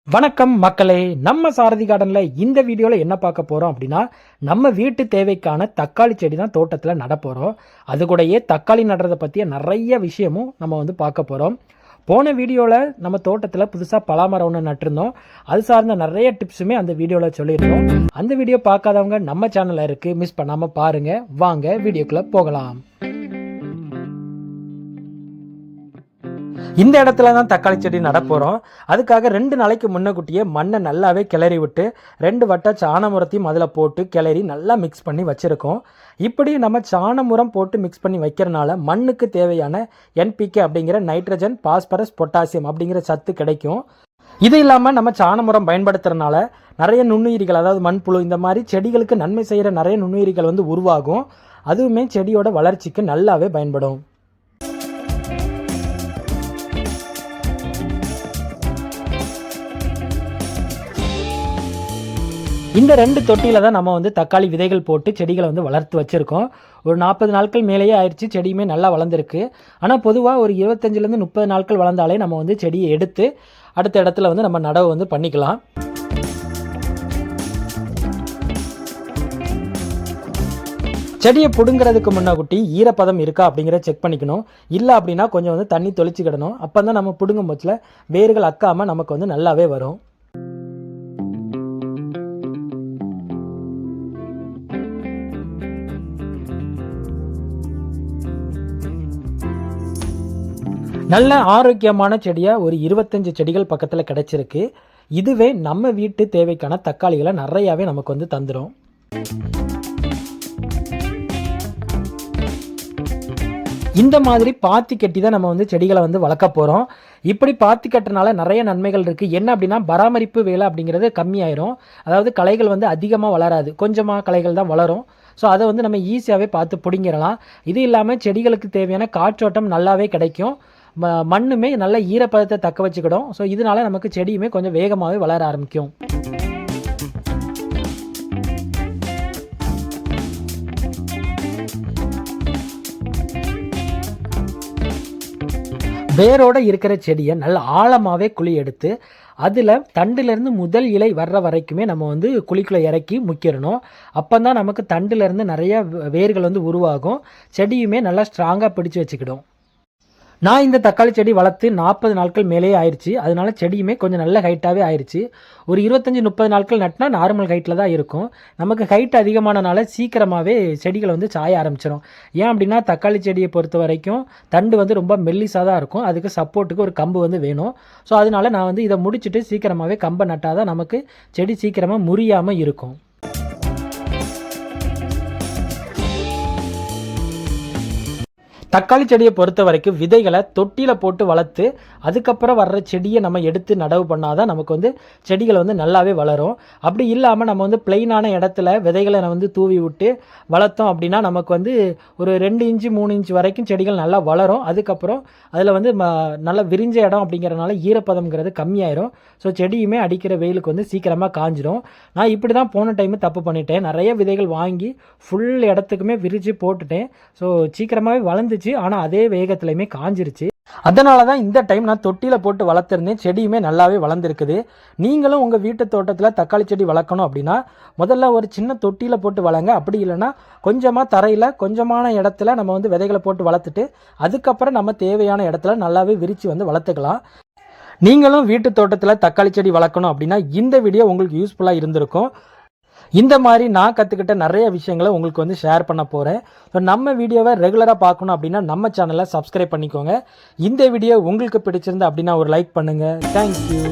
வணக்கம் மக்களே, நம்ம சாரதி கார்டன்ல இந்த வீடியோல என்ன பார்க்க போறோம் அப்படின்னா, நம்ம வீட்டு தேவைக்கான தக்காளி செடி தான் தோட்டத்தில் நட போறோம். அது கூடயே தக்காளி நடுறதை பற்றிய நிறைய விஷயமும் நம்ம பார்க்க போறோம். போன வீடியோவில் நம்ம தோட்டத்தில் புதுசாக பலாமரம் ஒன்று நட்டிருந்தோம். அது சார்ந்த நிறைய டிப்ஸுமே அந்த வீடியோவில் சொல்லியிருந்தோம். அந்த வீடியோ பார்க்காதவங்க நம்ம சேனலில் இருக்குது, மிஸ் பண்ணாமல் பாருங்கள். வாங்க வீடியோக்குள்ளே போகலாம். இந்த இடத்துல தான் தக்காளி செடி நடப்போகிறோம். அதுக்காக 2 நாளைக்கு முன்னக்கூட்டியே மண்ணை நல்லாவே கிளறி விட்டு 2 வட்ட சாணமுரத்தையும் அதில் போட்டு கிளறி நல்லா மிக்ஸ் பண்ணி வச்சுருக்கோம். இப்படி நம்ம சாணமுரம் போட்டு மிக்ஸ் பண்ணி வைக்கிறனால மண்ணுக்கு தேவையான NPK அப்படிங்கிற நைட்ரஜன், பாஸ்பரஸ், பொட்டாசியம் அப்படிங்கிற சத்து கிடைக்கும். இது இல்லாமல் நம்ம சாணமுரம் பயன்படுத்துறதுனால நிறைய நுண்ணுயிரிகள், அதாவது மண்புழு, இந்த மாதிரி செடிகளுக்கு நன்மை செய்கிற நிறைய நுண்ணுயிரிகள் உருவாகும். அதுவுமே செடியோட வளர்ச்சிக்கு நல்லாவே பயன்படும். இந்த 2 தொட்டியில் தான் நம்ம தக்காளி விதைகள் போட்டு செடிகளை வளர்த்து வச்சுருக்கோம். ஒரு 40 நாட்கள் மேலேயே ஆயிடுச்சு, செடியுமே நல்லா வளர்ந்துருக்கு. ஆனால் பொதுவாக ஒரு 25லேருந்து 30 நாட்கள் வளர்ந்தாலே நம்ம செடியை எடுத்து அடுத்த இடத்துல நம்ம நடவு பண்ணிக்கலாம். செடியை பிடுங்கிறதுக்கு முன்னாடி ஈரப்பதம் இருக்கா அப்படிங்கிறத செக் பண்ணிக்கணும். இல்லை அப்படின்னா கொஞ்சம் தண்ணி தெளிச்சுக்கிடணும். அப்போ தான் நம்ம பிடுங்கும் போச்சில் வேர்கள் அக்காமல் நமக்கு நல்லாவே வரும். நல்ல ஆரோக்கியமான செடியாக ஒரு 25 செடிகள் பக்கத்தில் கிடச்சிருக்கு. இதுவே நம்ம வீட்டு தேவைக்கான தக்காளிகளை நிறையாவே நமக்கு தந்துடும். இந்த மாதிரி பாத்தி கட்டி தான் நம்ம செடிகளை வளர்க்க போகிறோம். இப்படி பாத்தி கட்டுறதுனால நிறைய நன்மைகள் இருக்குது. என்ன அப்படின்னா, பராமரிப்பு வேலை அப்படிங்கிறது கம்மியாயிரும். அதாவது களைகள் அதிகமாக வளராது, கொஞ்சமாக களைகள் தான் வளரும். ஸோ அதை நம்ம ஈஸியாகவே பார்த்து பிடிங்கிடலாம். இது இல்லாமல் செடிகளுக்கு தேவையான காற்றோட்டம் நல்லாவே கிடைக்கும். மண்ணுமே நல்ல ஈரப்பதத்தை தக்க வச்சுக்கிடும். ஸோ இதனால நமக்கு செடியுமே கொஞ்சம் வேகமாகவே வளர ஆரம்பிக்கும். வேரோட இருக்கிற செடியை நல்ல ஆழமாகவே குழி எடுத்து அதில் தண்டுலேருந்து முதல் இலை வர்ற வரைக்குமே நம்ம குழிக்குள்ளே இறக்கி முக்கிடணும். அப்போ தான் நமக்கு தண்டுலேருந்து நிறைய வேர்கள் உருவாகும். செடியுமே நல்லா ஸ்ட்ராங்காக பிடிச்சி வச்சுக்கிடும். நான் இந்த தக்காளி செடி வளர்த்து 40 நாட்கள் மேலேயே ஆயிடுச்சு. அதனால செடியுமே கொஞ்சம் நல்ல ஹைட்டாகவே ஆயிடுச்சு. ஒரு 25-30 நாட்கள் நட்டினா நார்மல் ஹைட்டில் தான் இருக்கும். நமக்கு ஹைட் அதிகமானனால சீக்கிரமாகவே செடிகள் சாய ஆரம்பிச்சிடும். ஏன் அப்படின்னா, தக்காளி செடியை பொறுத்த வரைக்கும் தண்டு ரொம்ப மெல்லிசாக தான் இருக்கும். அதுக்கு சப்போர்ட்டுக்கு ஒரு கம்பு வேணும். ஸோ அதனால நான் இதை முடிச்சுட்டு சீக்கிரமாகவே கம்பை நட்டால் தான் நமக்கு செடி சீக்கிரமாக முறியாமல் இருக்கும். தக்காளி செடியை பொறுத்த வரைக்கும் விதைகளை தொட்டியில் போட்டு வளர்த்து அதுக்கப்புறம் வர்ற செடியை நம்ம எடுத்து நடவு பண்ணாதான் நமக்கு செடிகள் நல்லாவே வளரும். அப்படி இல்லாமல் நம்ம பிளெயினான இடத்துல விதைகளை தூவி விட்டு வளர்த்தோம் அப்படின்னா நமக்கு ஒரு 2 இன்ச்சு 3 இன்ச்சு வரைக்கும் செடிகள் நல்லா வளரும். அதுக்கப்புறம் அதில் நல்லா விரிஞ்ச இடம் அப்படிங்கிறனால ஈரப்பதம்ங்கிறது கம்மியாயிரும். ஸோ செடியுமே அடிக்கிற வெயிலுக்கு சீக்கிரமாக காஞ்சிடும். நான் இப்படி தான் போன டைமு தப்பு பண்ணிட்டேன். நிறைய விதைகள் வாங்கி ஃபுல் இடத்துக்குமே விரித்து போட்டுட்டேன். ஸோ சீக்கிரமாகவே வளர்ந்து, ஆனால் அதே வேகத்திலையுமே காஞ்சிருச்சு. அதனால தான் இந்த டைம் நான் தொட்டியில் போட்டு வளர்த்துருந்தேன். செடியுமே நல்லாவே வளர்ந்துருக்குது. நீங்களும் உங்கள் வீட்டு தோட்டத்தில் தக்காளி செடி வளர்க்கணும் அப்படின்னா முதல்ல ஒரு சின்ன தொட்டியில் போட்டு வளங்க. அப்படி இல்லைன்னா கொஞ்சமாக தரையில் கொஞ்சமான இடத்துல நம்ம விதைகளை போட்டு வளர்த்துட்டு அதுக்கப்புறம் நம்ம தேவையான இடத்துல நல்லாவே விரித்து வளர்த்துக்கலாம். நீங்களும் வீட்டு தோட்டத்தில் தக்காளி செடி வளர்க்கணும் அப்படின்னா இந்த வீடியோ உங்களுக்கு யூஸ்ஃபுல்லாக இருந்திருக்கும். இந்த மாதிரி நான் கற்றுக்கிட்ட நிறைய விஷயங்களை உங்களுக்கு ஷேர் பண்ண போகிறேன். ஸோ நம்ம வீடியோவை ரெகுலராக பார்க்கணும் அப்படின்னா நம்ம சேனலை சப்ஸ்கிரைப் பண்ணிக்கோங்க. இந்த வீடியோ உங்களுக்கு பிடிச்சிருந்தா அப்படின்னா ஒரு லைக் பண்ணுங்கள். தேங்க்யூ.